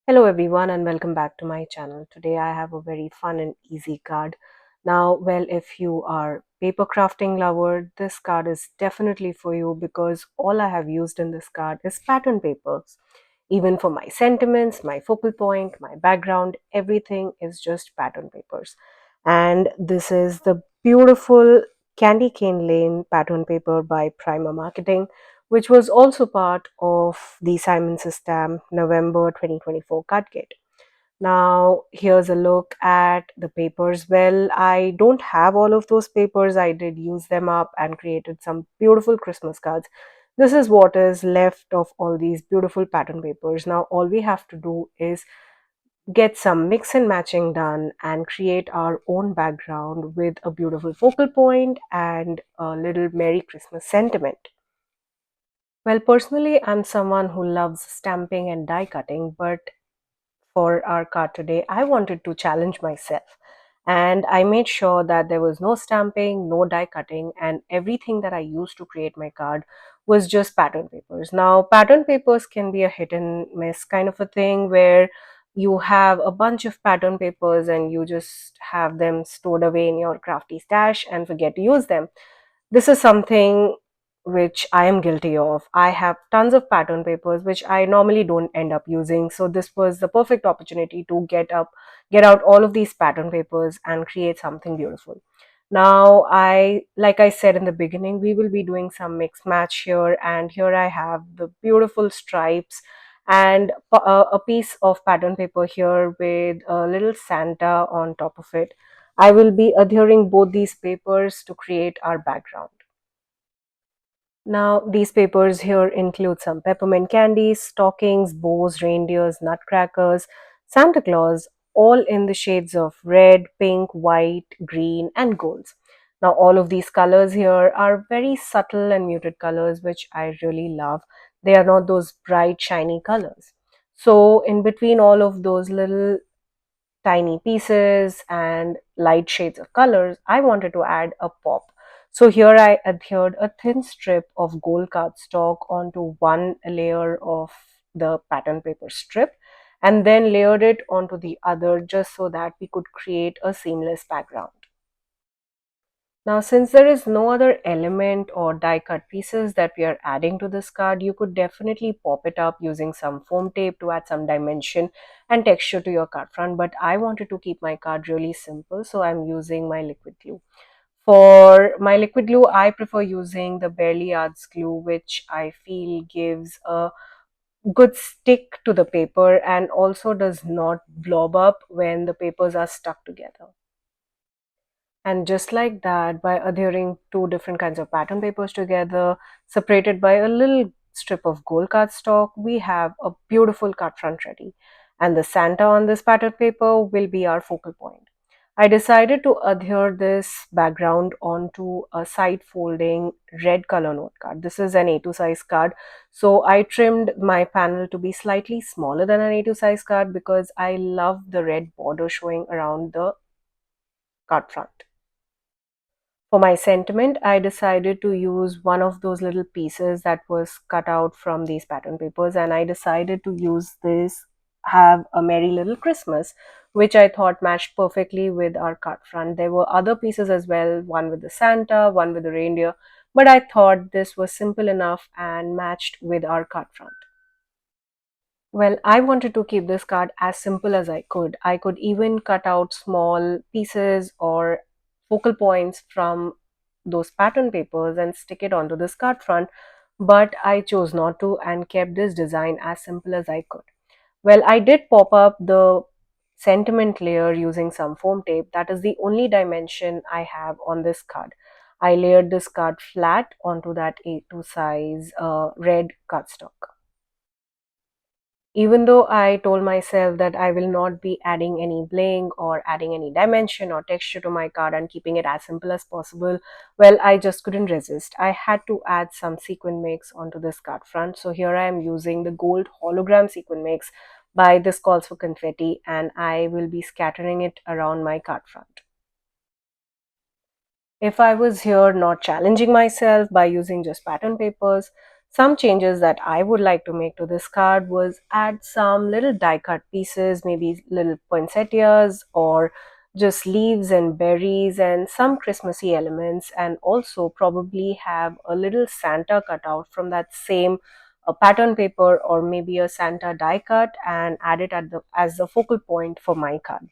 Hello everyone and welcome back to my channel. Today I have a very fun and easy card. Now, well, if you are paper crafting lover, this card is definitely for you because all I have used in this card is pattern papers. Even for my sentiments, my focal point, my background, everything is just pattern papers. And this is the beautiful Candy Cane Lane pattern paper by Prima Marketing, which was also part of the Simon System November 2024 card kit. Now, here's a look at the papers. Well, I don't have all of those papers. I did use them up and created some beautiful Christmas cards. This is what is left of all these beautiful pattern papers. Now, all we have to do is get some mix and matching done and create our own background with a beautiful focal point and a little Merry Christmas sentiment. Well, personally, I'm someone who loves stamping and die cutting, but for our card today, I wanted to challenge myself. And I made sure that there was no stamping, no die cutting, and everything that I used to create my card was just pattern papers. Now, pattern papers can be a hit and miss kind of a thing where you have a bunch of pattern papers and you just have them stored away in your crafty stash and forget to use them. This is something which I am guilty of. I have tons of pattern papers which I normally don't end up using. So this was the perfect opportunity to get out all of these pattern papers and create something beautiful. Now, like I said in the beginning, we will be doing some mix match here, and here I have the beautiful stripes and a piece of pattern paper here with a little Santa on top of it. I will be adhering both these papers to create our background. Now, these papers here include some peppermint candies, stockings, bows, reindeers, nutcrackers, Santa Claus, all in the shades of red, pink, white, green, and golds. Now, all of these colors here are very subtle and muted colors, which I really love. They are not those bright, shiny colors. So, in between all of those little tiny pieces and light shades of colors, I wanted to add a pop. So here I adhered a thin strip of gold cardstock onto one layer of the pattern paper strip and then layered it onto the other just so that we could create a seamless background. Now, since there is no other element or die cut pieces that we are adding to this card, you could definitely pop it up using some foam tape to add some dimension and texture to your card front. But I wanted to keep my card really simple, so I'm using my liquid glue. For my liquid glue, I prefer using the Barely Arts glue, which I feel gives a good stick to the paper and also does not blob up when the papers are stuck together. And just like that, by adhering two different kinds of pattern papers together, separated by a little strip of gold cardstock, we have a beautiful card front ready. And the Santa on this pattern paper will be our focal point. I decided to adhere this background onto a side folding red color note card. This is an A2 size card. So I trimmed my panel to be slightly smaller than an A2 size card because I love the red border showing around the card front. For my sentiment, I decided to use one of those little pieces that was cut out from these pattern papers, and I decided to use this Have a Merry Little Christmas, which I thought matched perfectly with our card front. There were other pieces as well, one with the Santa, one with the reindeer, but I thought this was simple enough and matched with our card front. Well, I wanted to keep this card as simple as I could. I could even cut out small pieces or focal points from those pattern papers and stick it onto this card front, but I chose not to and kept this design as simple as I could. Well, I did pop up the sentiment layer using some foam tape. That is the only dimension I have on this card. I layered this card flat onto that A2 size red cardstock. Even though I told myself that I will not be adding any bling or adding any dimension or texture to my card and keeping it as simple as possible, well, I just couldn't resist. I had to add some sequin mix onto this card front. So here I am using the gold hologram sequin mix by This Calls for Confetti, and I will be scattering it around my card front. If I was here not challenging myself by using just pattern papers, Some changes that I would like to make to this card was add some little die cut pieces, maybe little poinsettias or just leaves and berries and some Christmassy elements, and also probably have a little Santa cutout from that same pattern paper or maybe a Santa die cut and add it at as the focal point for my card.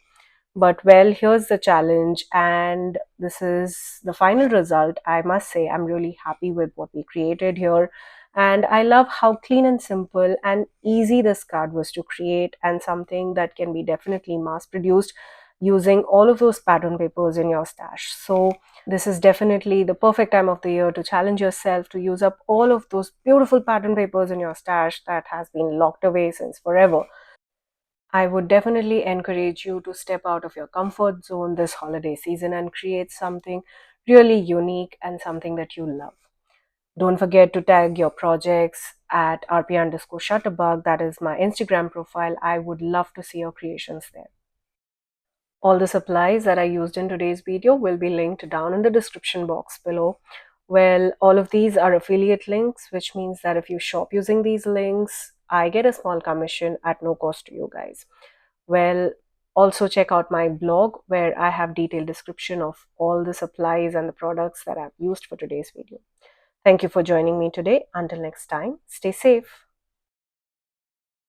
But well, here's the challenge, and this is the final result. I must say, I'm really happy with what we created here. And I love how clean and simple and easy this card was to create, and something that can be definitely mass produced using all of those pattern papers in your stash. So, this is definitely the perfect time of the year to challenge yourself to use up all of those beautiful pattern papers in your stash that has been locked away since forever. I would definitely encourage you to step out of your comfort zone this holiday season and create something really unique and something that you love. Don't forget to tag your projects at rp_shutterbug. That is my Instagram profile. I would love to see your creations there. All the supplies that I used in today's video will be linked down in the description box below. Well, all of these are affiliate links, which means that if you shop using these links, I get a small commission at no cost to you guys. Well, also check out my blog where I have detailed description of all the supplies and the products that I've used for today's video. Thank you for joining me today. Until next time, stay safe.